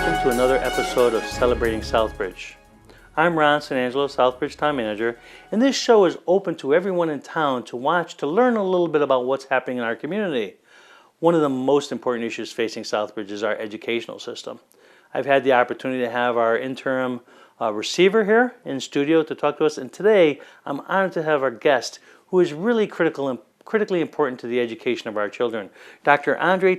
welcome to another episode of Celebrating Southbridge. I'm Ron San Angelo, Southbridge Town Manager, and this show is open to everyone in town to watch to learn a little bit about what's happening in our community. One of the most important issues facing Southbridge is our educational system. I've had the opportunity to have our interim receiver here in studio to talk to us, and today I'm honored to have our guest who is really critically important to the education of our children. Dr. Andrae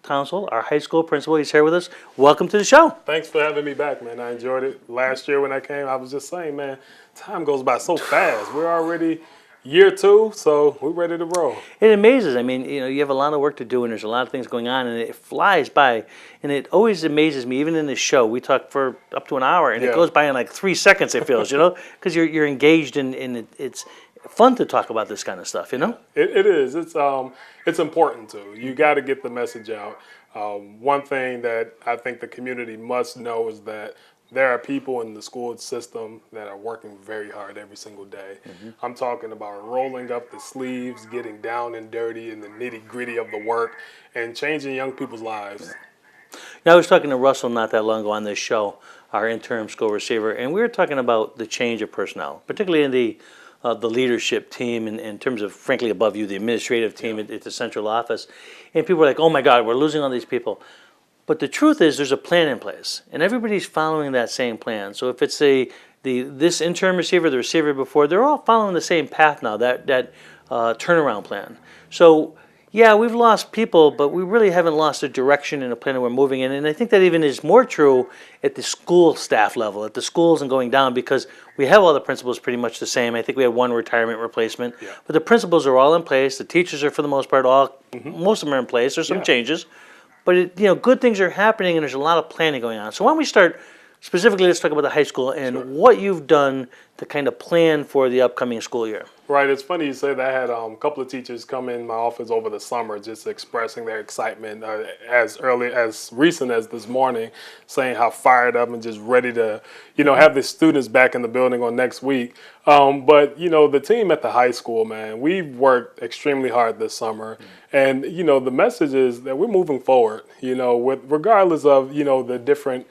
Townsel, our high school principal, he's here with us. Welcome to the show. Thanks for having me back, man. I enjoyed it. Last year when I came, I was just saying, man, time goes by so fast. We're already year 2, so we're ready to roll. It amazes. I mean, you have a lot of work to do, and there's a lot of things going on, and it flies by. And it always amazes me, even in this show, we talk for up to an hour, and it goes by in like 3 seconds, it feels, because you're engaged in it. It's fun to talk about this kind of stuff, It is. It's important to. You got to get the message out. One thing that I think the community must know is that there are people in the school system that are working very hard every single day. Mm-hmm. I'm talking about rolling up the sleeves, getting down and dirty in the nitty-gritty of the work, and changing young people's lives. Now, I was talking to Russell not that long ago on this show, our interim school receiver, and we were talking about the change of personnel, particularly in the leadership team in terms of, frankly, above you, the administrative team at the central office. And people are like, oh my God, we're losing all these people. But the truth is there's a plan in place, and everybody's following that same plan. So if it's this interim receiver, the receiver before, they're all following the same path now, that turnaround plan. So yeah, we've lost people, but we really haven't lost the direction and the plan that we're moving in. And I think that even is more true at the school staff level, at the schools and going down, because we have all the principals pretty much the same. I think we had one retirement replacement, but the principals are all in place. The teachers are, for the most part, most of them are in place. There's some changes, but good things are happening, and there's a lot of planning going on. So why don't we start specifically? Let's talk about the high school and what you've done to kind of plan for the upcoming school year. Right. It's funny you say that. I had a couple of teachers come in my office over the summer just expressing their excitement as recent as this morning, saying how fired up and just ready to, have the students back in the building on next week. But, the team at the high school, man, we've worked extremely hard this summer. And, the message is that we're moving forward, regardless of, the different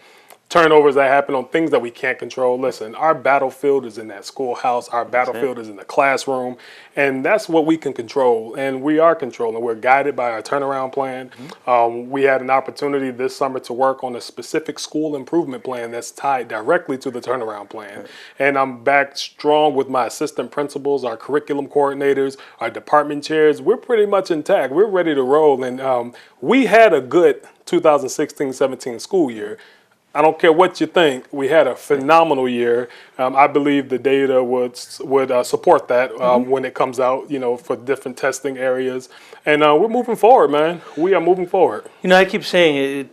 turnovers that happen on things that we can't control. Listen, our battlefield is in that schoolhouse. Our battlefield is in the classroom. And that's what we can control. And we are controlling. We're guided by our turnaround plan. We had an opportunity this summer to work on a specific school improvement plan that's tied directly to the turnaround plan. And I'm back strong with my assistant principals, our curriculum coordinators, our department chairs. We're pretty much intact. We're ready to roll. And we had a good 2016-17 school year. I don't care what you think. We had a phenomenal year. I believe the data would support that when it comes out, for different testing areas. And we're moving forward, man. We are moving forward. I keep saying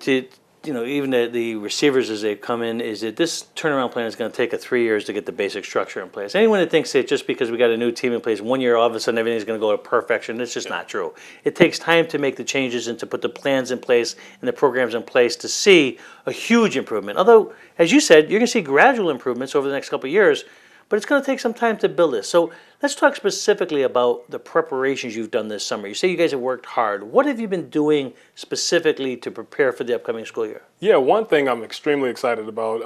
even the receivers as they come in, is that this turnaround plan is going to take 3 years to get the basic structure in place. Anyone that thinks that just because we got a new team in place, 1 year all of a sudden everything's going to go to perfection, it's just not true. It takes time to make the changes and to put the plans in place and the programs in place to see a huge improvement. Although, as you said, you're going to see gradual improvements over the next couple of years, but it's going to take some time to build this. So let's talk specifically about the preparations you've done this summer. You say you guys have worked hard. What have you been doing specifically to prepare for the upcoming school year? Yeah, one thing I'm extremely excited about.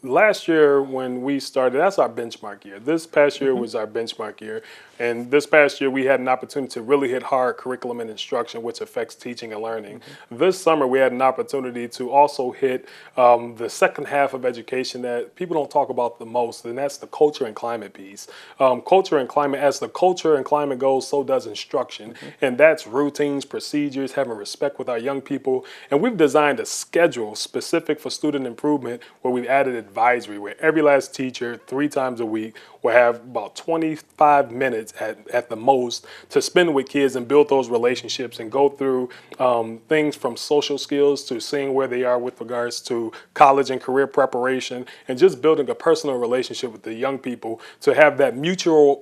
Last year when we started, that's our benchmark year. This past year was our benchmark year. And this past year we had an opportunity to really hit hard curriculum and instruction, which affects teaching and learning. This summer we had an opportunity to also hit the second half of education that people don't talk about the most, and that's the culture and climate piece. Culture and climate, as the culture and climate goes, so does instruction. And that's routines, procedures, having respect with our young people. And we've designed a schedule specific for student improvement where we've added advisory, where every last teacher 3 times a week will have about 25 minutes at the most to spend with kids and build those relationships and go through things from social skills to seeing where they are with regards to college and career preparation, and just building a personal relationship with the young people to have that mutual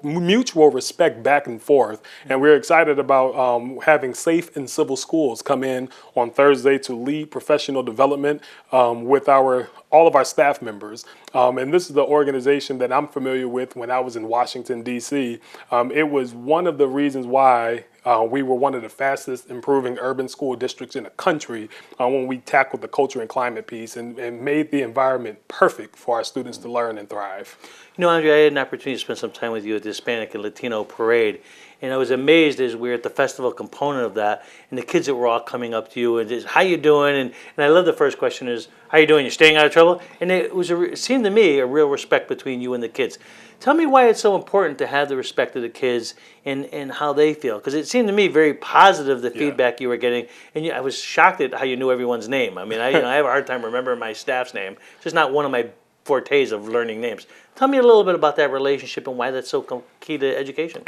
respect back and forth. And we're excited about having Safe and Civil Schools come in on Thursday to lead professional development with our all of our staff members. And this is the organization that I'm familiar with when I was in Washington, D.C. It was one of the reasons why we were one of the fastest improving urban school districts in the country when we tackled the culture and climate piece and made the environment perfect for our students to learn and thrive. You know, Andre, I had an opportunity to spend some time with you at the Hispanic and Latino parade, and I was amazed as we were at the festival component of that, and the kids that were all coming up to you and just, how you doing? And I love the first question is, how you doing? You staying out of trouble? And it seemed to me a real respect between you and the kids. Tell me why it's so important to have the respect of the kids and how they feel, because it seemed to me very positive, the feedback you were getting, and I was shocked at how you knew everyone's name. I mean, I have a hard time remembering my staff's name. It's just not one of my fortes of learning names. Tell me a little bit about that relationship and why that's so key to education.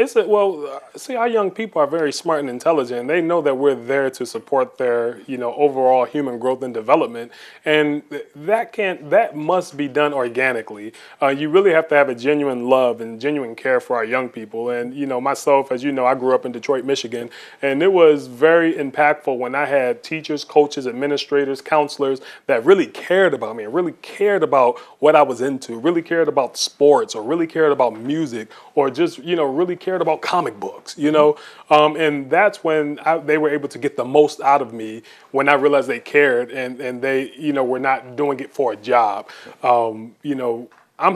See, our young people are very smart and intelligent. They know that we're there to support their, overall human growth and development, and that must be done organically. You really have to have a genuine love and genuine care for our young people. And myself, as you know, I grew up in Detroit, Michigan, and it was very impactful when I had teachers, coaches, administrators, counselors that really cared about me and really cared about what I was into, really cared about sports, or really cared about music, or just really cared about comic books, and that's when they were able to get the most out of me, when I realized they cared and they were not doing it for a job. I'm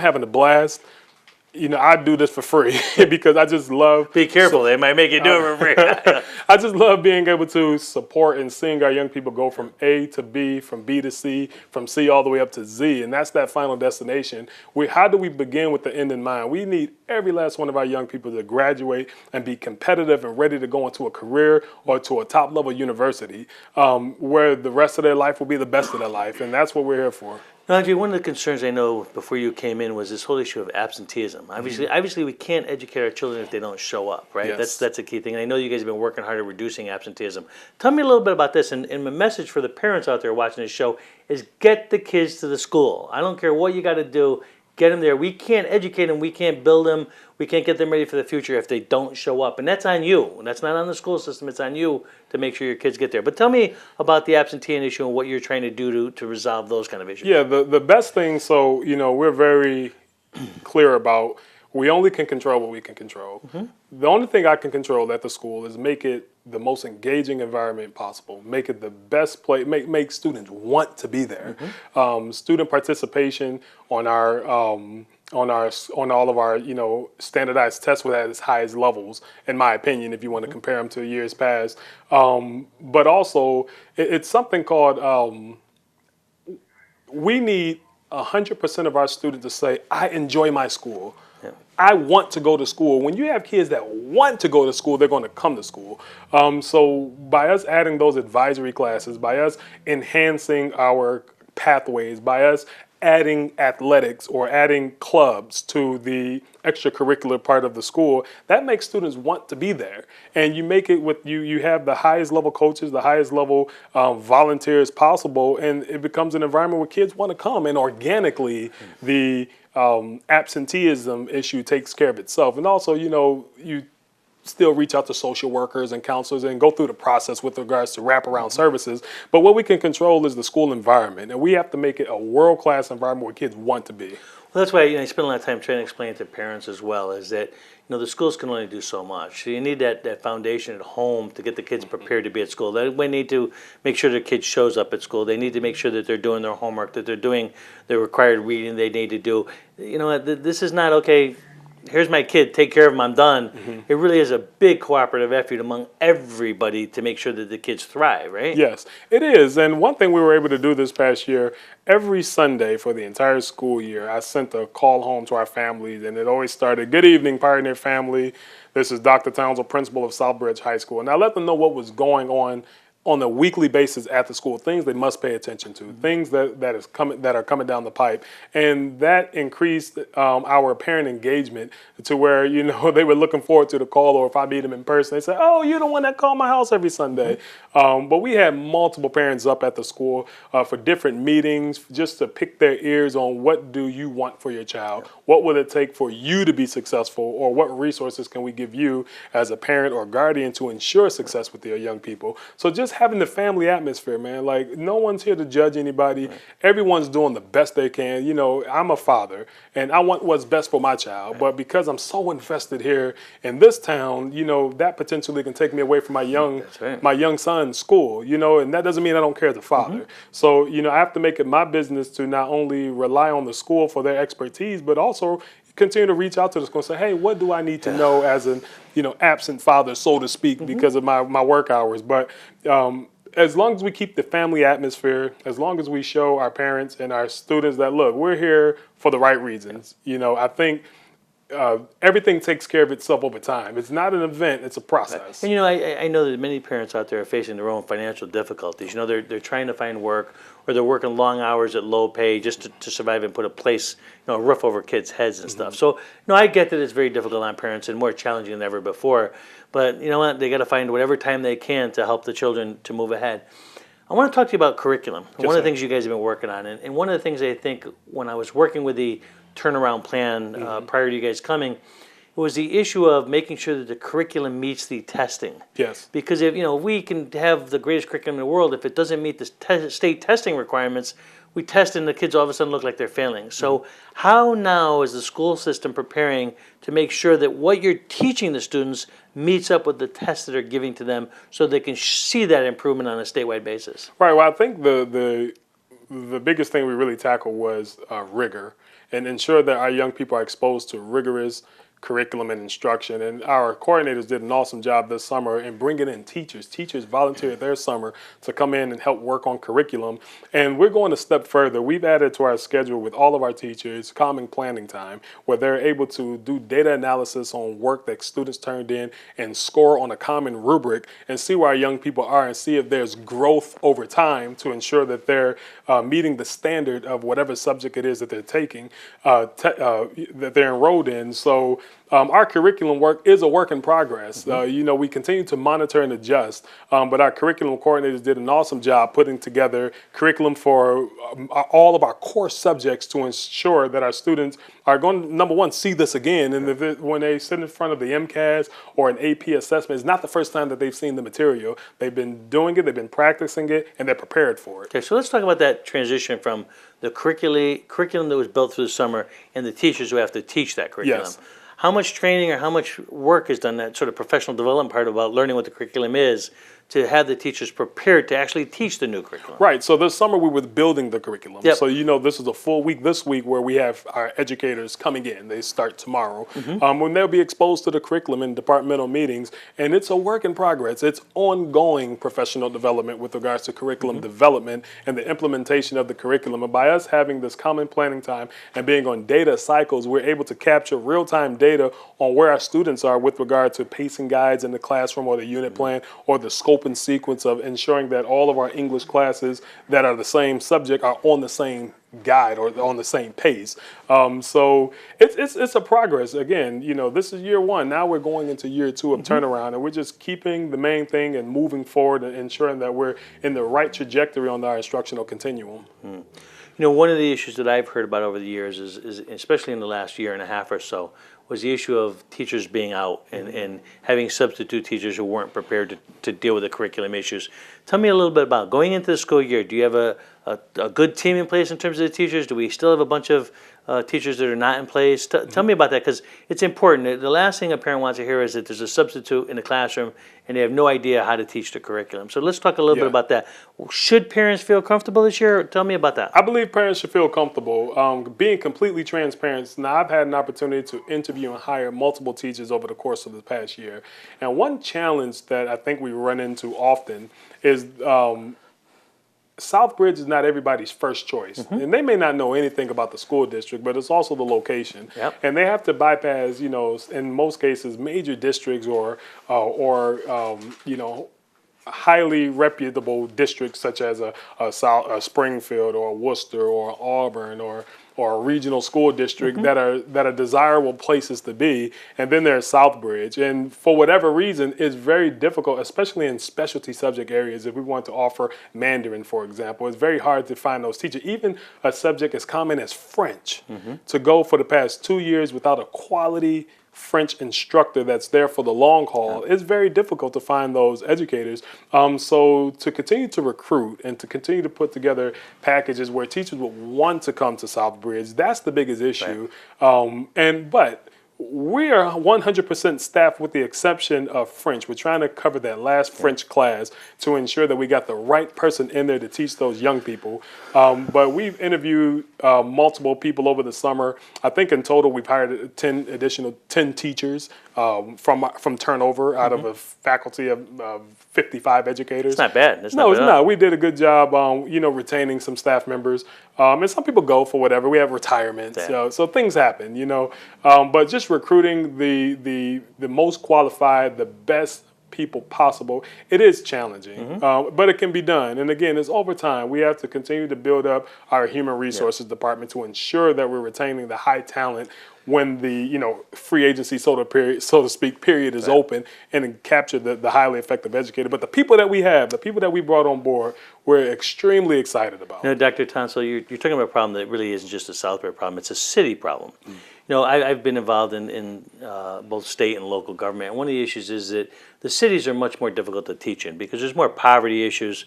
having a blast. I do this for free because I just love. Be careful, they might make you do it for free. I just love being able to support and seeing our young people go from A to B, from B to C, from C all the way up to Z, and that's that final destination. How do we begin with the end in mind? We need every last one of our young people to graduate and be competitive and ready to go into a career or to a top level university where the rest of their life will be the best of their life, and that's what we're here for. Now, Andrae, one of the concerns I know before you came in was this whole issue of absenteeism. Obviously, we can't educate our children if they don't show up, right? Yes. That's a key thing. And I know you guys have been working hard at reducing absenteeism. Tell me a little bit about this. And my message for the parents out there watching this show is get the kids to the school. I don't care what you got to do. Get them there. We can't educate them. We can't build them. We can't get them ready for the future if they don't show up. And that's on you. That's not on the school system. It's on you to make sure your kids get there. But tell me about the absenteeism issue and what you're trying to do to resolve those kind of issues. Yeah, the best thing, so, we're very clear about we only can control what we can control. Mm-hmm. The only thing I can control at the school is make it the most engaging environment possible, make it the best place, make students want to be there. Mm-hmm. Student participation on all of our standardized tests were at its highest levels, in my opinion, if you want to compare them to years past. But also, it's something called we need 100% of our students to say, I enjoy my school. Yeah. I want to go to school. When you have kids that want to go to school, they're going to come to school. So by us adding those advisory classes, by us enhancing our pathways, by us adding athletics or adding clubs to the extracurricular part of the school, that makes students want to be there. And you make it with you have the highest level coaches, the highest level volunteers possible, and it becomes an environment where kids want to come, and organically the absenteeism issue takes care of itself. And also, you still reach out to social workers and counselors and go through the process with regards to wraparound services. But what we can control is the school environment, and we have to make it a world-class environment where kids want to be. Well, that's why I spend a lot of time trying to explain to parents as well, is that the schools can only do so much. So you need that foundation at home to get the kids prepared to be at school. They need to make sure their kid shows up at school. They need to make sure that they're doing their homework, that they're doing the required reading they need to do. This is not, okay, here's my kid, take care of him, I'm done. Mm-hmm. It really is a big cooperative effort among everybody to make sure that the kids thrive, right? Yes, it is. And one thing we were able to do this past year, every Sunday for the entire school year, I sent a call home to our families, and it always started, good evening, Pioneer family. This is Dr. Townsel, principal of Southbridge High School. And I let them know what was going on a weekly basis at the school, things they must pay attention to, things that are coming down the pipe. And that increased our parent engagement to where, they were looking forward to the call, or if I meet them in person, they say, oh, you're the one that called my house every Sunday. But we had multiple parents up at the school for different meetings, just to pick their ears on what do you want for your child? What will it take for you to be successful, or what resources can we give you as a parent or guardian to ensure success with your young people? So just having the family atmosphere, man. Like, no one's here to judge anybody. Everyone's doing the best they can. You know, I'm a father, and I want what's best for my child. But because I'm so invested here in this town, you know, that potentially can take me away from my young son's school. You know, and that doesn't mean I don't care as a father. So, you know, I have to make it my business to not only rely on the school for their expertise, but also continue to reach out to the school and say, hey, what do I need to know as an, you know, absent father, so to speak, because of my work hours. But as long as we keep the family atmosphere, as long as we show our parents and our students that, look, we're here for the right reasons, you know, I think everything takes care of itself over time. It's not an event, it's a process. And you know, I know that many parents out there are facing their own financial difficulties. You know, they're trying to find work, or they're working long hours at low pay just to survive and put a place, you know, a roof over kids' heads and stuff. So, you know, I get that it's very difficult on parents and more challenging than ever before. But you know what? They got to find whatever time they can to help the children to move ahead. I want to talk to you about curriculum. One of the things you guys have been working on, and one of the things I think when I was working with the turnaround plan prior to you guys coming, it was the issue of making sure that the curriculum meets the testing. Yes. Because if, you know, we can have the greatest curriculum in the world, if it doesn't meet the state testing requirements, we test and the kids all of a sudden look like they're failing. So how now is the school system preparing to make sure that what you're teaching the students meets up with the tests that are giving to them so they can see that improvement on a statewide basis? Right. Well, I think the biggest thing we really tackled was rigor, and ensure that our young people are exposed to rigorous curriculum and instruction. And our coordinators did an awesome job this summer in bringing in teachers. Teachers volunteered their summer to come in and help work on curriculum. And we're going a step further. We've added to our schedule with all of our teachers common planning time, where they're able to do data analysis on work that students turned in and score on a common rubric and see where our young people are and see if there's growth over time to ensure that they're meeting the standard of whatever subject it is that they're taking, that they're enrolled in. So our curriculum work is a work in progress. You know, we continue to monitor and adjust, but our curriculum coordinators did an awesome job putting together curriculum for all of our core subjects to ensure that our students are going to, number one, see this again. And when they sit in front of the MCAS or an AP assessment, it's not the first time that they've seen the material. They've been doing it, they've been practicing it, and they're prepared for it. Okay, so let's talk about that transition from the curriculum that was built through the summer and the teachers who have to teach that curriculum. Yes. How much training or how much work is done, that sort of professional development part about learning what the curriculum is, to have the teachers prepared to actually teach the new curriculum? Right. So this summer we were building the curriculum. Yep. So, you know, this is a full week this week where we have our educators coming in. They start tomorrow. When they'll be exposed to the curriculum in departmental meetings. And it's a work in progress. It's ongoing professional development with regards to curriculum development and the implementation of the curriculum. And by us having this common planning time and being on data cycles, we're able to capture real-time data on where our students are with regard to pacing guides in the classroom or the unit plan or the scope and sequence of ensuring that all of our English classes that are the same subject are on the same guide or on the same pace. So it's a progress. Again, you know, this is year one. Now we're going into year two of turnaround, and we're just keeping the main thing and moving forward and ensuring that we're in the right trajectory on our instructional continuum. You know, one of the issues that I've heard about over the years is especially in the last year and a half or so, was the issue of teachers being out and having substitute teachers who weren't prepared to deal with the curriculum issues. Tell me a little bit about going into the school year. Do you have a good team in place in terms of the teachers? Do we still have a bunch of teachers that are not in place? Tell me about that, because it's important. The last thing a parent wants to hear is that there's a substitute in the classroom and they have no idea how to teach the curriculum. So let's talk a little bit about that. Should parents feel comfortable this year? Tell me about that. I believe parents should feel comfortable. Being completely transparent, now I've had an opportunity to interview and hire multiple teachers over the course of the past year. And one challenge that I think we run into often is Southbridge is not everybody's first choice. And they may not know anything about the school district, but it's also the location. And they have to bypass, you know, in most cases, major districts or you know, highly reputable districts such as a Springfield or Worcester or Auburn or a regional school district that are desirable places to be. And then there's Southbridge. And for whatever reason, it's very difficult, especially in specialty subject areas. If we want to offer Mandarin, for example, it's very hard to find those teachers. Even a subject as common as French, to go for the past 2 years without a quality French instructor that's there for the long haul, it's very difficult to find those educators. So to continue to recruit and to continue to put together packages where teachers would want to come to Southbridge, that's the biggest issue. But we are 100% staffed with the exception of French. We're trying to cover that last French class to ensure that we got the right person in there to teach those young people. But we've interviewed multiple people over the summer. I think in total we've hired 10 teachers from turnover out of a faculty of 55 educators. It's not bad. It's not. We did a good job, retaining some staff members. And some people go for whatever. We have retirement, so things happen, But just recruiting the most qualified, the best people possible, it is challenging, but it can be done. And again, it's over time. We have to continue to build up our human resources department to ensure that we're retaining the high talent when the free agency so to speak period is open, and then capture the highly effective educator. But the people that we have, the people that we brought on board, we're extremely excited about. Dr. Townsel, you're talking about a problem that really isn't just a Southbridge problem; it's a city problem. I've been involved in both state and local government. And one of the issues is that the cities are much more difficult to teach in because there's more poverty issues,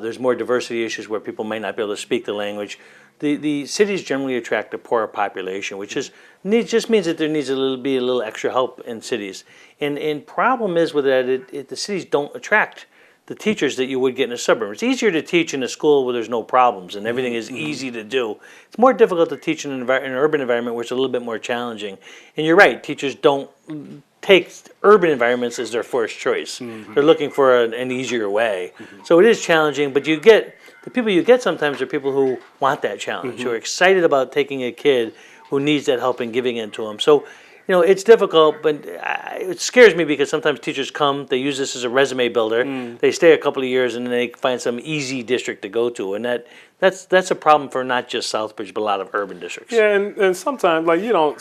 there's more diversity issues where people may not be able to speak the language. The cities generally attract a poorer population, which just means that there needs to be a little extra help in cities. And problem is with that, the cities don't attract the teachers that you would get in a suburb. It's easier to teach in a school where there's no problems and everything is easy to do. It's more difficult to teach in an urban environment where it's a little bit more challenging. And you're right, teachers don't take urban environments as their first choice. They're looking for an easier way. So it is challenging, but the people you get sometimes are people who want that challenge, who are excited about taking a kid who needs that help and giving it to them. So, it's difficult, but it scares me because sometimes teachers come, they use this as a resume builder, they stay a couple of years, and then they find some easy district to go to, and that's a problem for not just Southbridge, but a lot of urban districts. Yeah, and sometimes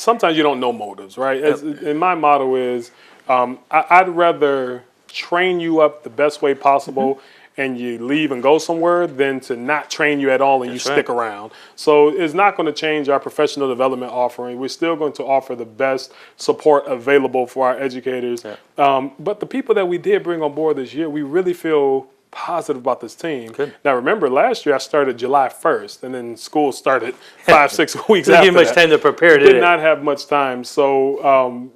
sometimes you don't know motives, right? And my motto is, I'd rather train you up the best way possible and you leave and go somewhere than to not train you at all and stick around. So it's not going to change our professional development offering. We're still going to offer the best support available for our educators. But the people that we did bring on board this year, we really feel positive about this team. Good. Now, remember, last year I started July 1st, and then school started 5-6 weeks after Didn't have much time to prepare, did it? Did not have much time. So,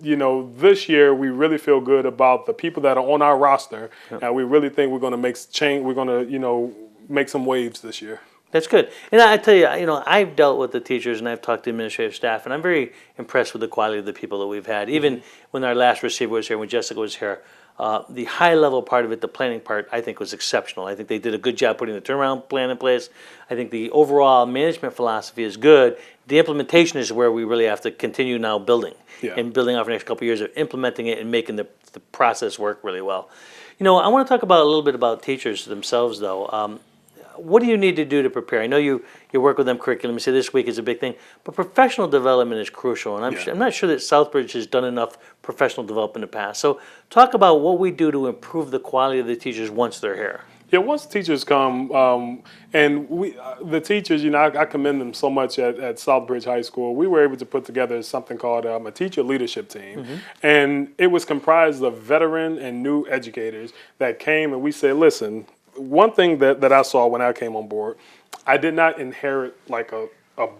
this year we really feel good about the people that are on our roster, and we really think we're going to make change. We're going to, make some waves this year. That's good. And I tell you, I've dealt with the teachers and I've talked to administrative staff, and I'm very impressed with the quality of the people that we've had. Even when our last receiver was here, when Jessica was here, the high-level part of it, the planning part, I think was exceptional. I think they did a good job putting the turnaround plan in place. I think the overall management philosophy is good. The implementation is where we really have to continue now building and building off the next couple of years of implementing it and making the process work really well. I want to talk about a little bit about teachers themselves, though. What do you need to do to prepare? I know you work with them curriculum. You say this week is a big thing, but professional development is crucial, and I'm not sure that Southbridge has done enough professional development in the past. So talk about what we do to improve the quality of the teachers once they're here. Yeah, once teachers come, and the teachers, I commend them so much at Southbridge High School. We were able to put together something called a teacher leadership team, and it was comprised of veteran and new educators that came, and we said, listen, one thing that I saw when I came on board, I did not inherit like a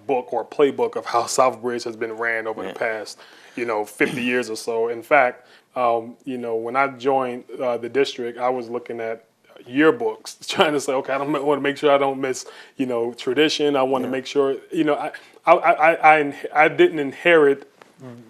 book or a playbook of how Southbridge has been ran over the past, 50 years or so. In fact, when I joined the district, I was looking at yearbooks, trying to say, okay, I want to make sure I don't miss, tradition. I want to make sure, I didn't inherit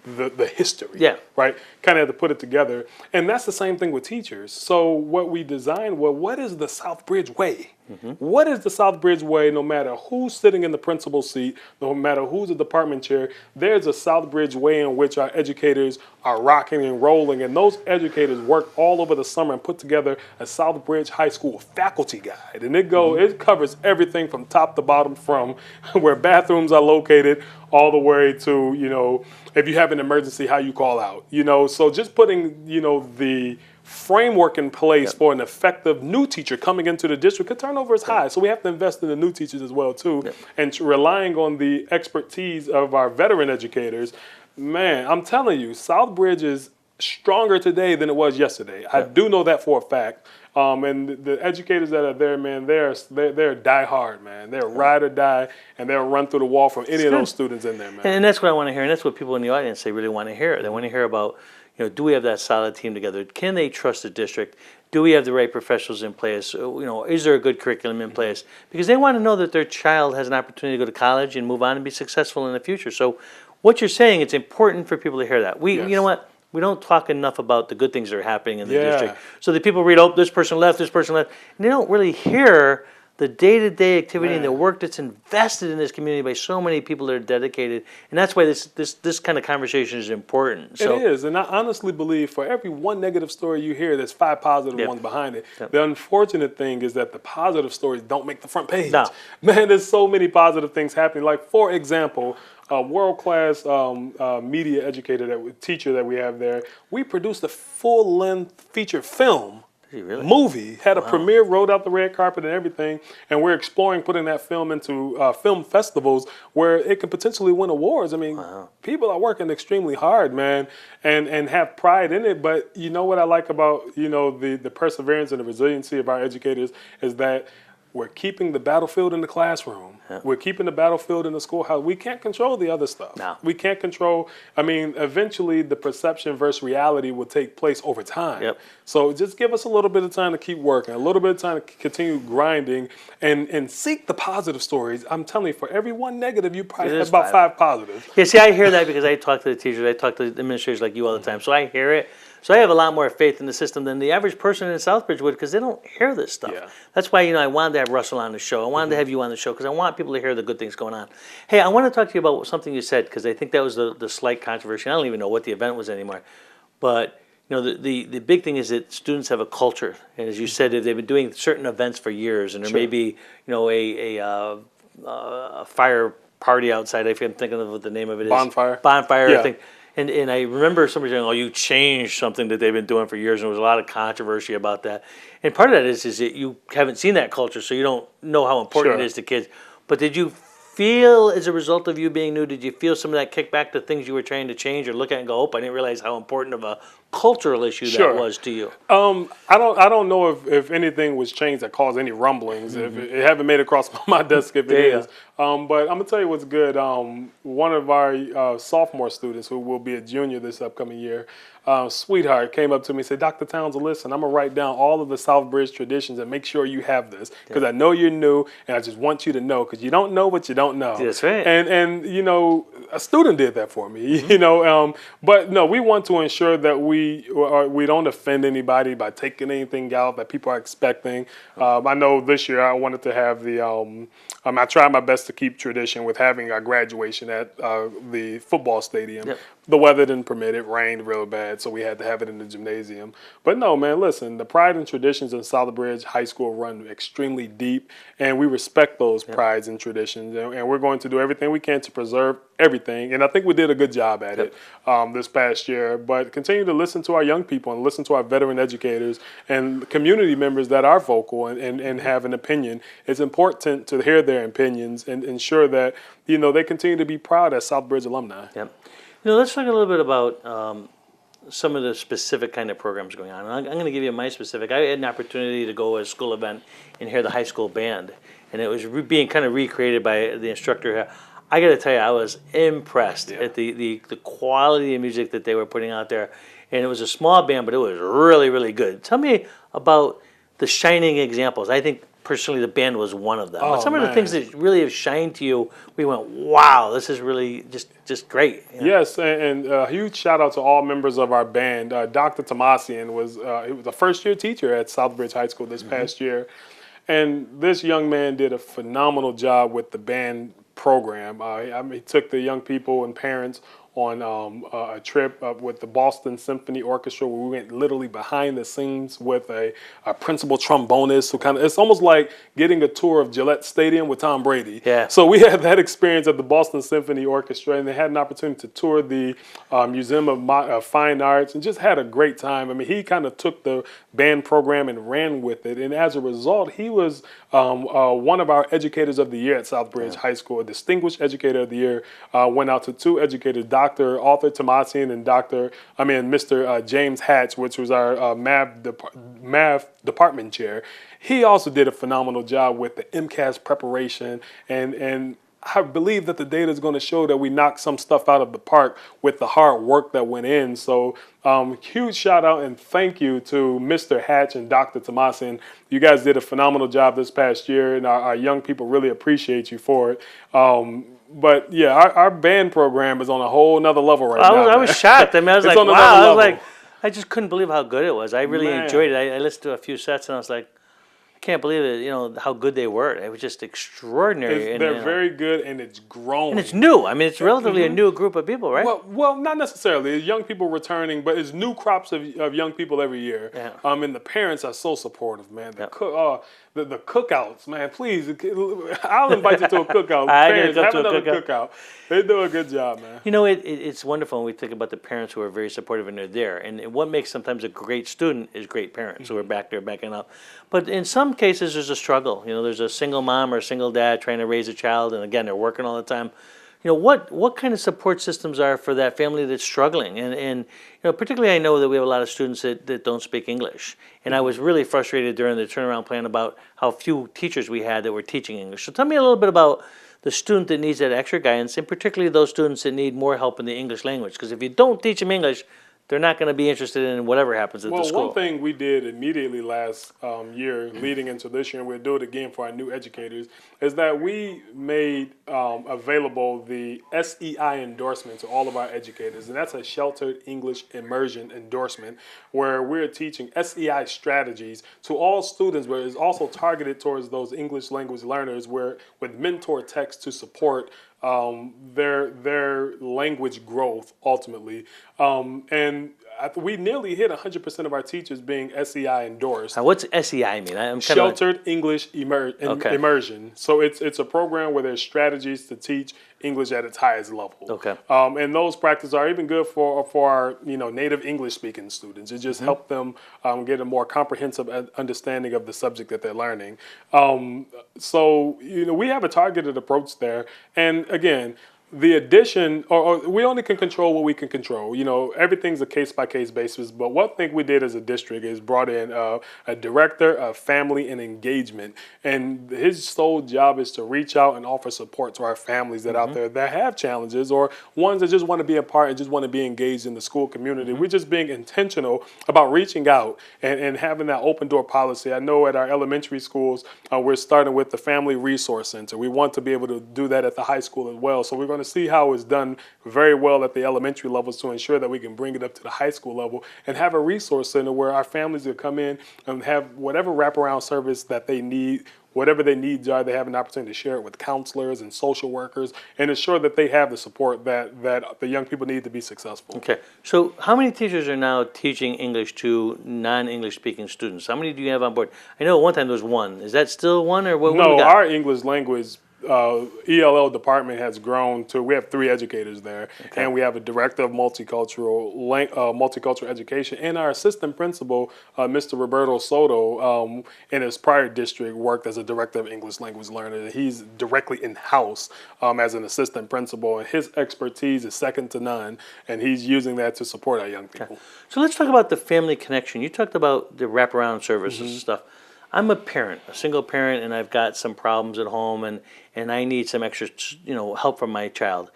the history, right? Kind of had to put it together. And that's the same thing with teachers. So what we designed was, what is the Southbridge way? What is the Southbridge way? No matter who's sitting in the principal's seat, no matter who's the department chair, there's a Southbridge way in which our educators are rocking and rolling. And those educators work all over the summer and put together a Southbridge High School faculty guide. And it covers everything from top to bottom, from where bathrooms are located all the way to, if you have an emergency, how you call out, So just putting, the framework in place for an effective new teacher coming into the district, because turnover is high. So we have to invest in the new teachers as well, too. And relying on the expertise of our veteran educators, Man, I'm telling you, Southbridge is stronger today than it was yesterday. I do know that for a fact. And the educators that are there, man, they're die hard, man. They're ride or die, and they'll run through the wall from any of those students in there, man. And that's what I want to hear, and that's what people in the audience they really want to hear. They want to hear about, do we have that solid team together? Can they trust the district? Do we have the right professionals in place? Is there a good curriculum in place? Because they want to know that their child has an opportunity to go to college and move on and be successful in the future. So, what you're saying, it's important for people to hear that. You know what? We don't talk enough about the good things that are happening in the district. So that people read, oh, this person left, and they don't really hear the day-to-day activity and the work that's invested in this community by so many people that are dedicated. And that's why this kind of conversation is important. So, it is, and I honestly believe for every one negative story you hear, there's 5 positive ones behind it. The unfortunate thing is that the positive stories don't make the front page. No. Man, there's so many positive things happening. Like, for example, a world-class media teacher that we have there, we produced a full-length feature film movie, had a premiere, rolled out the red carpet and everything, and we're exploring putting that film into film festivals where it could potentially win awards. I mean, people are working extremely hard, man, and have pride in it. But you know what I like about the perseverance and the resiliency of our educators is that we're keeping the battlefield in the classroom. We're keeping the battlefield in the schoolhouse. We can't control the other stuff. No. We can't control, eventually the perception versus reality will take place over time. So just give us a little bit of time to keep working, a little bit of time to continue grinding and seek the positive stories. I'm telling you, for every one negative, you probably have about 5 positives. Yeah, see, I hear that because I talk to the teachers, I talk to the administrators like you all the time. So I hear it. So I have a lot more faith in the system than the average person in Southbridge would because they don't hear this stuff. That's why, I wanted to have Russell on the show. I wanted to have you on the show because I want people to hear the good things going on. Hey, I want to talk to you about something you said because I think that was the slight controversy. I don't even know what the event was anymore. But, the big thing is that students have a culture. And as you said, they've been doing certain events for years. And there may be, a fire party outside. I'm thinking of what the name of it is. Bonfire. I think. And I remember somebody saying, oh, you changed something that they've been doing for years, and there was a lot of controversy about that. And part of that is that you haven't seen that culture, so you don't know how important it is to kids. But did you feel, as a result of you being new, did you feel some of that kickback to things you were trying to change or look at and go, oh, I didn't realize how important of a cultural issue that was to you? I don't know if anything was changed that caused any rumblings. If it haven't made it across my desk, if it is. But I'm gonna tell you what's good. One of our sophomore students, who will be a junior this upcoming year, sweetheart, came up to me and said, Dr. Townsel, listen, I'm gonna write down all of the Southbridge traditions and make sure you have this because I know you're new and I just want you to know because you don't know what you don't know. That's right. And a student did that for me. But no, we want to ensure that we don't offend anybody by taking anything out that people are expecting. I know this year I wanted to have I tried my best to keep tradition with having our graduation at the football stadium. The weather didn't permit it, rained real bad, so we had to have it in the gymnasium. But no, man, listen, the pride and traditions in Southbridge High School run extremely deep, and we respect those prides and traditions, and we're going to do everything we can to preserve everything, and I think we did a good job at it this past year. But continue to listen to our young people and listen to our veteran educators and community members that are vocal and have an opinion. It's important to hear their opinions and ensure that they continue to be proud as Southbridge alumni. Let's talk a little bit about some of the specific kind of programs going on. I'm going to give you my specific. I had an opportunity to go to a school event and hear the high school band, and it was being kind of recreated by the instructor. I got to tell you, I was impressed at the quality of music that they were putting out there. And it was a small band, but it was really, really good. Tell me about the shining examples. I think personally the band was one of them. But some of the things that really have shined to you, we went, wow, this is really just great. Yes, and a huge shout out to all members of our band. Dr. Tomasian was a first-year teacher at Southbridge High School this past year. And this young man did a phenomenal job with the band program. He took the young people and parents on a trip with the Boston Symphony Orchestra where we went literally behind the scenes with a principal trombonist who it's almost like getting a tour of Gillette Stadium with Tom Brady. So we had that experience at the Boston Symphony Orchestra, and they had an opportunity to tour the Museum of Fine Arts and just had a great time. I mean, he kind of took the band program and ran with it, and as a result, he was one of our educators of the year at Southbridge High School, a distinguished educator of the year. Went out to 2 educators, Dr. Dr. Arthur Tomasian and Mr. James Hatch, which was our math department chair. He also did a phenomenal job with the MCAS preparation, and I believe that the data is going to show that we knocked some stuff out of the park with the hard work that went in. So huge shout out and thank you to Mr. Hatch and Dr. Tomasian. You guys did a phenomenal job this past year, and our young people really appreciate you for it. But yeah, our band program is on a whole nother level right now. I was shocked. I mean, I was It's like, on wow. another I was level. like, I just couldn't believe how good it was. I really Man. enjoyed it. I listened to a few sets and I was like, I can't believe it. You know how good they were. It was just extraordinary. And, They're you know, very good, and it's growing. and it's new. I mean, it's relatively a new group of people, right? Well, not necessarily. It's young people returning, but it's new crops of young people every year. Yeah. And the parents are so supportive, man. The cookouts, man. Please, I'll invite you to a cookout. I gotta Parents, go have to a another cookout. They do a good job, man. You know, it's wonderful when we think about the parents who are very supportive and they're there. And what makes sometimes a great student is great parents who are back there backing up. But in some cases, there's a struggle. You know, there's a single mom or a single dad trying to raise a child, and again, they're working all the time. You know, what kind of support systems are for that family that's struggling? And you know, particularly I know that we have a lot of students that don't speak English. And I was really frustrated during the turnaround plan about how few teachers we had that were teaching English. So tell me a little bit about the student that needs that extra guidance, and particularly those students that need more help in the English language. Because if you don't teach them English, they're not going to be interested in whatever happens at the school. Well, one thing we did immediately last year, leading into this year, and we'll do it again for our new educators, is that we made available the SEI endorsement to all of our educators. And that's a sheltered English immersion endorsement, where we're teaching SEI strategies to all students, but it's also targeted towards those English language learners with mentor text to support their language growth ultimately. And we nearly hit 100% of our teachers being SEI endorsed. Now, what's SEI mean? I'm kind Sheltered English Immersion. So it's a program where there's strategies to teach English at its highest level. Okay. And those practices are even good for our native English speaking students. It just helps them get a more comprehensive understanding of the subject that they're learning. So we have a targeted approach there. And again, the addition, or we only can control what we can control. Everything's a case-by-case basis. But one thing we did as a district is brought in a director of family and engagement. And his sole job is to reach out and offer support to our families that out there that have challenges, or ones that just want to be a part and just want to be engaged in the school community. We're just being intentional about reaching out and having that open door policy. I know at our elementary schools, we're starting with the Family Resource Center. We want to be able to do that at the high school as well. So we're going to see how it's done very well at the elementary levels to ensure that we can bring it up to the high school level and have a resource center where our families will come in and have whatever wraparound service that they need, whatever their needs are. They have an opportunity to share it with counselors and social workers and ensure that they have the support that the young people need to be successful. Okay. So how many teachers are now teaching English to non-English speaking students? How many do you have on board? I know at one time there was one. Is that still one, or what do we No, got? our English language ELL department has grown to, we have 3 educators there, and we have a director of multicultural education, and our assistant principal, Mr. Roberto Soto, in his prior district worked as a director of English language learners. He's directly in-house as an assistant principal, and his expertise is second to none, and he's using that to support our young people. So let's talk about the family connection. You talked about the wraparound services and stuff. I'm a parent, a single parent, and I've got some problems at home, and I need some extra, help from my child.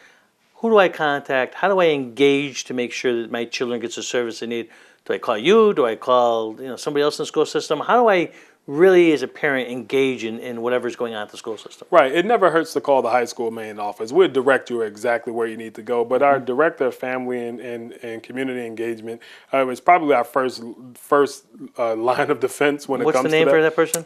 Who do I contact? How do I engage to make sure that my children gets the service they need? Do I call you? Do I call somebody else in the school system? How do I really, as a parent, engage in whatever's going on at the school system? Right. It never hurts to call the high school main office. We'll direct you exactly where you need to go. But our director of family and community engagement is probably our first line of defense when it comes to that. What's the name for that person?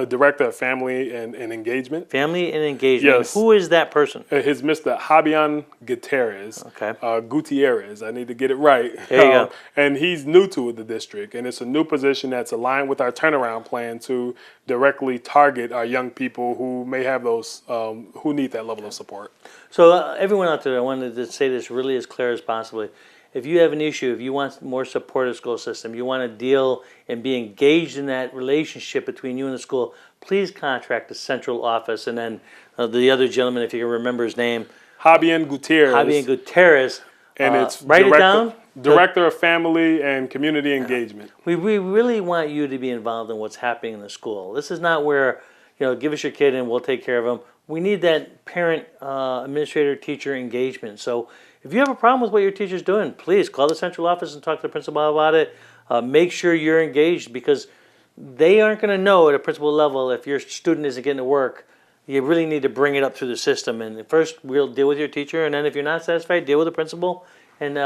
Director of family and engagement. Family and engagement. Yes. Who is that person? His Mr. Javian Gutierrez. Okay. Gutierrez. I need to get it right. There you go. And he's new to the district, and it's a new position that's aligned with our turnaround plan to directly target our young people who may have those, who need that level of support. So everyone out there, I wanted to say this really as clear as possible. If you have an issue, if you want more support of the school system, you want to deal and be engaged in that relationship between you and the school, please contact the central office. And then the other gentleman, if you can remember his name, Javier Gutierrez. Javier Gutierrez. And it's write it down. Director of Family and Community Engagement. We really want you to be involved in what's happening in the school. This is not where, give us your kid and we'll take care of them. We need that parent, administrator, teacher engagement. So if you have a problem with what your teacher's doing, please call the central office and talk to the principal about it. Make sure you're engaged, because they aren't going to know at a principal level if your student isn't getting to work. You really need to bring it up through the system. And first, we'll deal with your teacher, and then if you're not satisfied, deal with the principal, and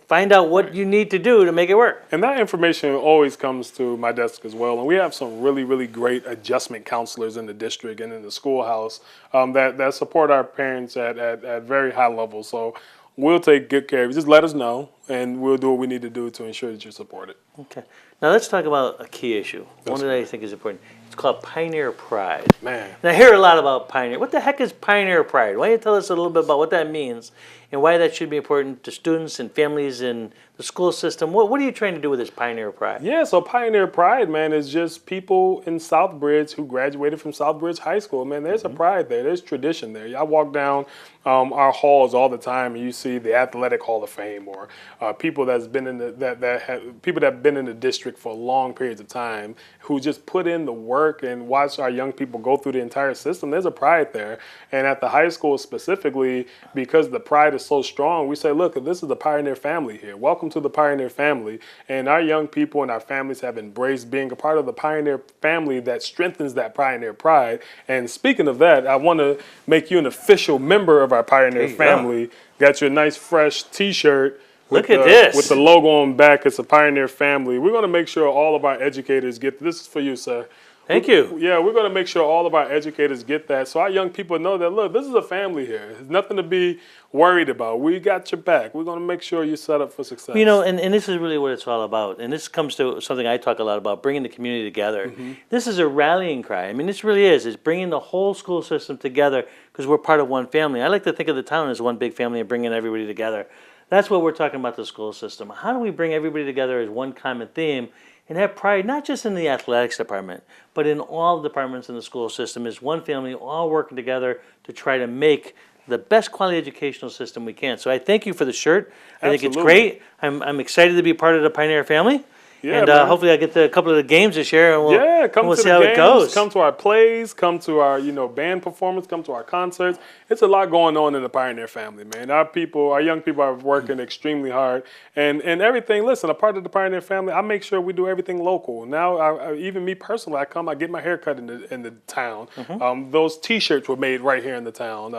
find out what you need to do to make it work. And that information always comes to my desk as well. And we have some really, really great adjustment counselors in the district and in the schoolhouse that support our parents at very high levels. So we'll take good care of you. Just let us know, and we'll do what we need to do to ensure that you're supported. Okay. Now let's talk about a key issue. One that I think is important. It's called Pioneer Pride. Man. And I hear a lot about Pioneer. What the heck is Pioneer Pride? Why don't you tell us a little bit about what that means and why that should be important to students and families in the school system? What are you trying to do with this Pioneer Pride? Yeah, so Pioneer Pride, man, is just people in Southbridge who graduated from Southbridge High School. Man, there's a pride there. There's tradition there. I walk down our halls all the time, and you see the Athletic Hall of Fame, or people that's been in people that have been in the district for long periods of time, who just put in the work and watch our young people go through the entire system. There's a pride there. And at the high school specifically, because the pride is so strong, we say, look, this is the Pioneer family here. Welcome to the Pioneer family. And our young people and our families have embraced being a part of the Pioneer family that strengthens that Pioneer pride. And speaking of that, I want to make you an official member of our Pioneer family. Got you a nice fresh t-shirt. Look at this. With the logo on the back. It's a Pioneer family. We're going to make sure all of our educators get this. Is for you, sir. Thank you. Yeah, we're going to make sure all of our educators get that, so our young people know that, look, this is a family here. There's nothing to be worried about. We got your back. We're going to make sure you're set up for success. And this is really what it's all about. And this comes to something I talk a lot about, bringing the community together. This is a rallying cry. I mean, this really is. It's bringing the whole school system together because we're part of one family. I like to think of the town as one big family and bringing everybody together. That's what we're talking about, the school system. How do we bring everybody together as one common theme and have pride, not just in the athletics department, but in all departments in the school system, as one family, all working together to try to make the best quality educational system we can. So I thank you for the shirt. I think it's great. I'm excited to be part of the Pioneer family. Yeah, and hopefully I get to a couple of the games this year, and we'll see how it goes. Come to our plays, come to our band performance, come to our concerts. It's a lot going on in the Pioneer family, man. Our young people are working extremely hard, and everything. Listen, a part of the Pioneer family, I make sure we do everything local. Now, even me personally, I get my hair cut in the town. Those T-shirts were made right here in the town.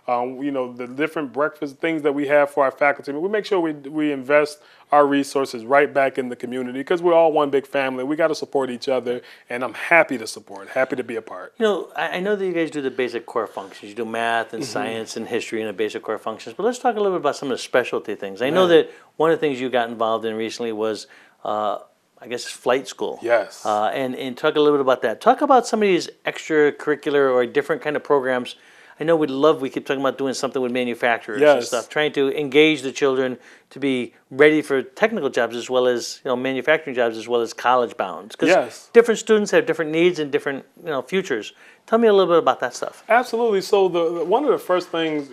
The different breakfast things that we have for our faculty. We make sure we invest our resources right back in the community because we're all one big family. We got to support each other, and I'm happy to support, happy to be a part. I know that you guys do the basic core functions. You do math and science and history and the basic core functions, but let's talk a little bit about some of the specialty things. I know that one of the things you got involved in recently was I guess flight school. Yes. And talk a little bit about that. Talk about some of these extracurricular or different kind of programs. I know we keep talking about doing something with manufacturers and stuff, trying to engage the children to be ready for technical jobs as well as manufacturing jobs as well as college bound. Because different students have different needs and different futures. Tell me a little bit about that stuff. Absolutely. So one of the first things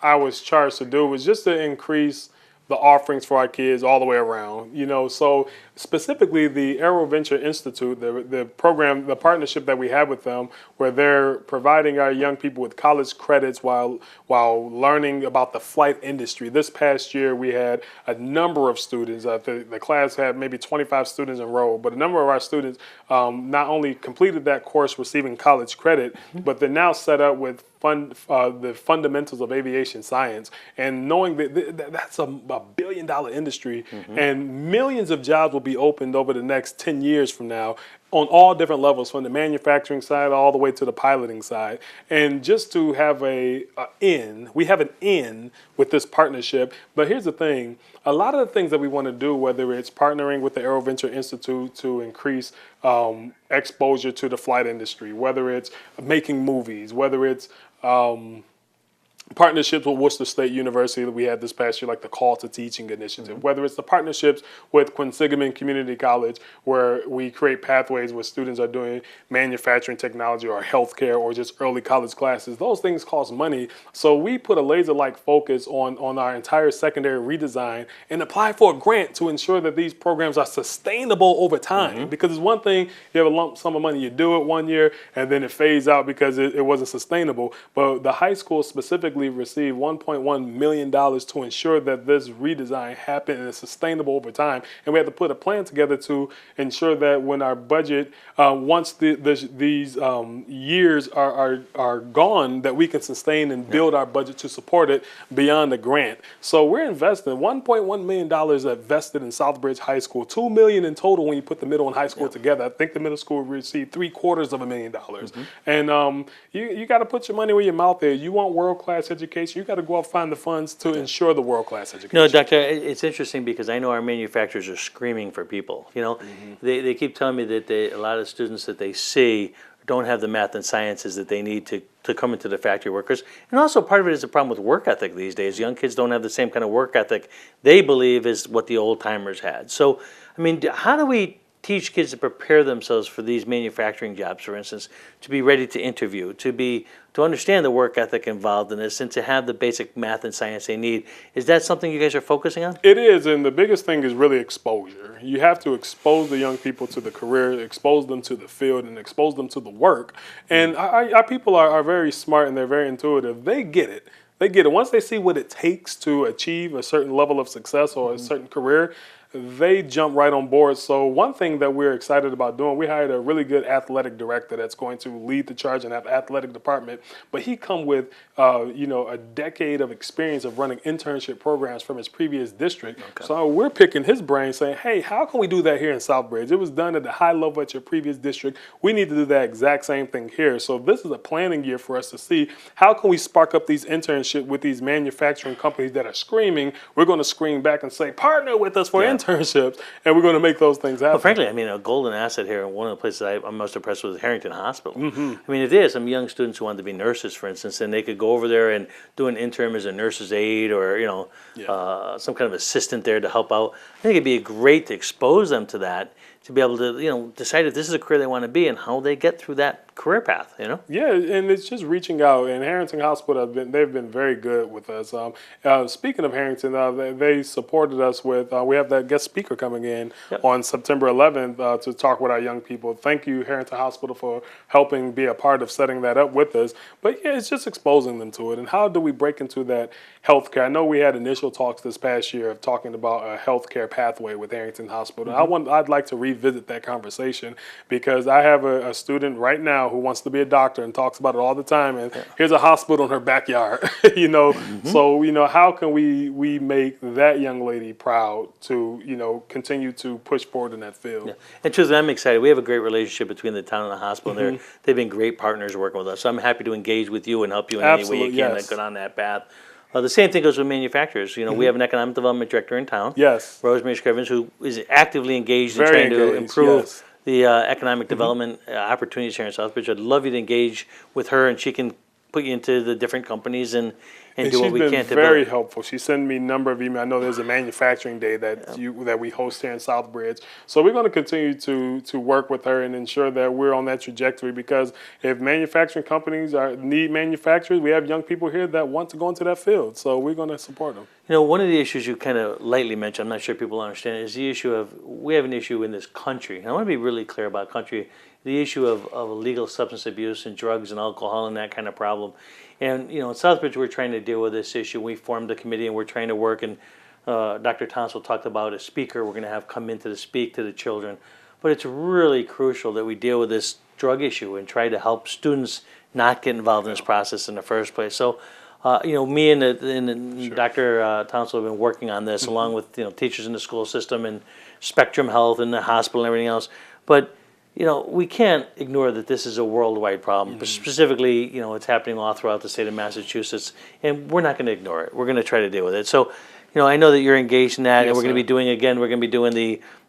I was charged to do was just to increase the offerings for our kids all the way around, so specifically the AeroVenture Institute, the program, the partnership that we have with them, where they're providing our young people with college credits while learning about the flight industry. This past year, we had a number of students. The class had maybe 25 students enrolled, but a number of our students not only completed that course receiving college credit, but they're now set up with the fundamentals of aviation science, and knowing that that's a billion-dollar industry, and millions of jobs will be opened over the next 10 years from now on all different levels, from the manufacturing side all the way to the piloting side. And just to have we have an in with this partnership. But here's the thing, a lot of the things that we want to do, whether it's partnering with the AeroVenture Institute to increase exposure to the flight industry, whether it's making movies, whether it's partnerships with Worcester State University that we had this past year, like the Call to Teaching initiative, whether it's the partnerships with Quinsigamond Community College, where we create pathways where students are doing manufacturing technology or healthcare or just early college classes. Those things cost money. So we put a laser-like focus on our entire secondary redesign and apply for a grant to ensure that these programs are sustainable over time. Because it's one thing, you have a lump sum of money, you do it one year, and then it fades out because it wasn't sustainable. But the high school specifically received $1.1 million to ensure that this redesign happened and is sustainable over time. And we had to put a plan together to ensure that when our budget, once these years are gone, that we can sustain and build our budget to support it beyond the grant. So we're investing $1.1 million invested in Southbridge High School, $2 million in total when you put the middle and high school together. I think the middle school received $750,000. And you got to put your money where your mouth is. You want world-class education, you got to go out and find the funds to ensure the world-class education. No, Doctor, it's interesting because I know our manufacturers are screaming for people. They keep telling me that a lot of students that they see don't have the math and sciences that they need to come into the factory workers. And also part of it is a problem with work ethic these days. Young kids don't have the same kind of work ethic they believe is what the old timers had. So, I mean, how do we teach kids to prepare themselves for these manufacturing jobs, for instance, to be ready to interview, to understand the work ethic involved in this, and to have the basic math and science they need? Is that something you guys are focusing on? It is, and the biggest thing is really exposure. You have to expose the young people to the career, expose them to the field, and expose them to the work. And our people are very smart and they're very intuitive. They get it. They get it. Once they see what it takes to achieve a certain level of success or a certain career, they jump right on board. So one thing that we're excited about doing, we hired a really good athletic director that's going to lead the charge in that athletic department. But he come with, a decade of experience of running internship programs from his previous district. Okay. So we're picking his brain saying, hey, how can we do that here in Southbridge? It was done at a high level at your previous district. We need to do that exact same thing here. So this is a planning year for us to see how can we spark up these internships with these manufacturing companies that are screaming. We're going to scream back and say, partner with us for internships, and we're going to make those things happen. Well, frankly, I mean, a golden asset here, and one of the places I'm most impressed with is Harrington Hospital. I mean, if there's some young students who want to be nurses, for instance, and they could go over there and do an interim as a nurse's aide or, some kind of assistant there to help out, I think it'd be great to expose them to that, to be able to, decide if this is a career they want to be and how they get through that career path, Yeah, and it's just reaching out. And Harrington Hospital, they've been very good with us. Speaking of Harrington, they supported us with, we have that guest speaker coming in on September 11th to talk with our young people. Thank you, Harrington Hospital, for helping be a part of setting that up with us. But yeah, it's just exposing them to it. And how do we break into that healthcare? I know we had initial talks this past year of talking about a healthcare pathway with Harrington Hospital. I'd like to revisit that conversation because I have a student right now who wants to be a doctor and talks about it all the time. And here's a hospital in her backyard, So, how can we make that young lady proud to, continue to push forward in that field? Yeah. And truthfully, I'm excited. We have a great relationship between the town and the hospital. And they've been great partners working with us. So I'm happy to engage with you and help you in any way you can to get on that path. The same thing goes with manufacturers. We have an economic development director in town, Rosemary Scrivens, who is actively engaged in trying to improve the economic development opportunities here in Southbridge. I'd love you to engage with her, and she can put you into the different companies and do what we can to build. She's been very helpful. She sent me a number of emails. I know there's a manufacturing day that we host here in Southbridge. So we're going to continue to work with her and ensure that we're on that trajectory, because if manufacturing companies need manufacturers, we have young people here that want to go into that field. So we're going to support them. One of the issues you kind of lightly mentioned, I'm not sure people understand, is the issue of, we have an issue in this country. And I want to be really clear about country, the issue of illegal substance abuse and drugs and alcohol and that kind of problem. And, in Southbridge, we're trying to deal with this issue. We formed a committee and we're trying to work, and Dr. Townsel talked about a speaker we're going to have come in to speak to the children. But it's really crucial that we deal with this drug issue and try to help students not get involved in this process in the first place. So, me and Dr. Townsel have been working on this along with, teachers in the school system and Spectrum Health and the hospital and everything else. But, we can't ignore that this is a worldwide problem. But specifically, it's happening all throughout the state of Massachusetts, and we're not going to ignore it. We're going to try to deal with it. So, I know that you're engaged in that, and we're going to be doing,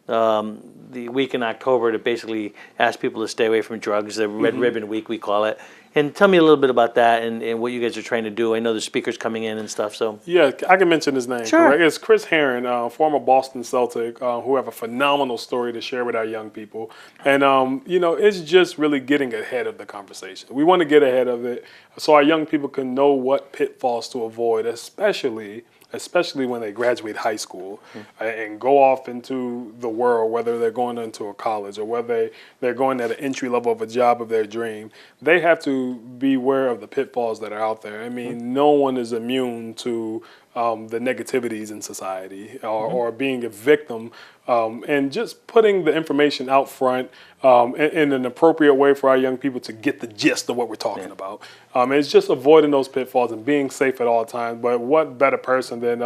the week in October to basically ask people to stay away from drugs, the Red Ribbon Week, we call it. And tell me a little bit about that and what you guys are trying to do. I know there's speakers coming in and stuff, so. Yeah, I can mention his name. Sure. Correct? It's Chris Herron, former Boston Celtic, who have a phenomenal story to share with our young people. And, it's just really getting ahead of the conversation. We want to get ahead of it so our young people can know what pitfalls to avoid, especially when they graduate high school and go off into the world, whether they're going into a college or whether they're going at an entry level of a job of their dream. They have to be aware of the pitfalls that are out there. I mean, no one is immune to the negativities in society or being a victim, and just putting the information out front in an appropriate way for our young people to get the gist of what we're talking about. It's just avoiding those pitfalls and being safe at all times. But what better person than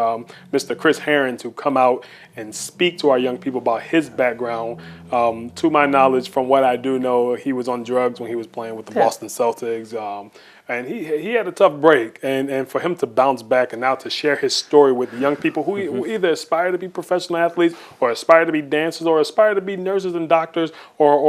Mr. Chris Herron to come out and speak to our young people about his background. To my knowledge, from what I do know, he was on drugs when he was playing with the Boston Celtics. And he had a tough break, and for him to bounce back and now to share his story with young people who either aspire to be professional athletes or aspire to be dancers or aspire to be nurses and doctors or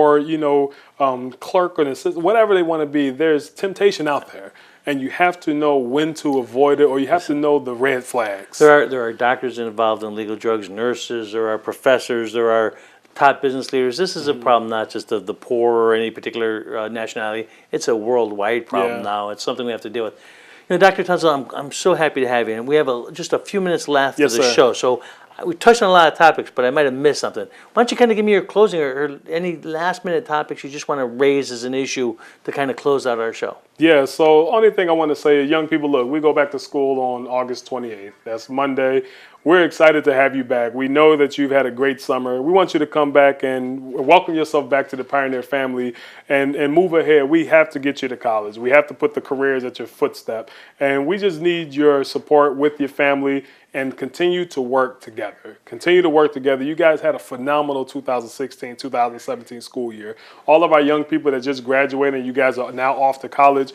clerk or assistant, whatever they want to be, there's temptation out there. And you have to know when to avoid it, or you have to know the red flags. There are doctors involved in illegal drugs, nurses, there are professors, there are top business leaders. This is a problem not just of the poor or any particular nationality. It's a worldwide problem now. It's something we have to deal with. Dr. Townsel, I'm so happy to have you. And we have just a few minutes left of the show. So we touched on a lot of topics, but I might have missed something. Why don't you kind of give me your closing or any last-minute topics you just want to raise as an issue to kind of close out our show? Yeah, so only thing I want to say is, young people, look, we go back to school on August 28th. That's Monday. We're excited to have you back. We know that you've had a great summer. We want you to come back and welcome yourself back to the Pioneer family and move ahead. We have to get you to college. We have to put the careers at your footstep. And we just need your support with your family and continue to work together. Continue to work together. You guys had a phenomenal 2016-2017 school year. All of our young people that just graduated, you guys are now off to college.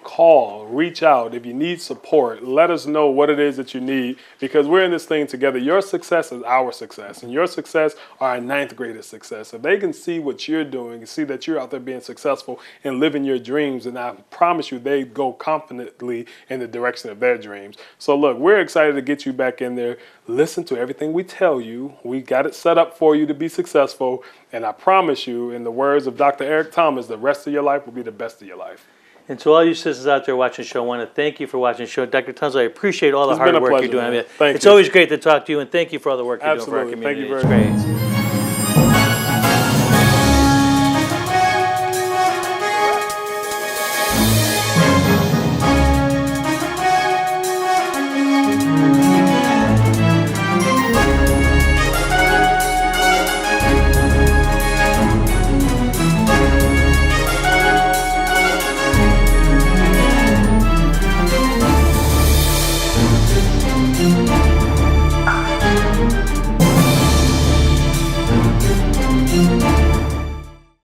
Call, reach out. If you need support, let us know what it is that you need, because we're in this thing together. Your success is our success, and your success are our ninth graders' success. If they can see what you're doing and see that you're out there being successful and living your dreams, and I promise you they go confidently in the direction of their dreams. So look, we're excited to get you back in there. Listen to everything we tell you. We got it set up for you to be successful, and I promise you, in the words of Dr. Eric Thomas, the rest of your life will be the best of your life. And to all you citizens out there watching the show, I want to thank you for watching the show. Dr. Townsel, I appreciate all the hard work you're doing. Thank it's you. always great to talk to you, and thank you for all the work you're doing for our Absolutely. community. Thank you very much. It's great.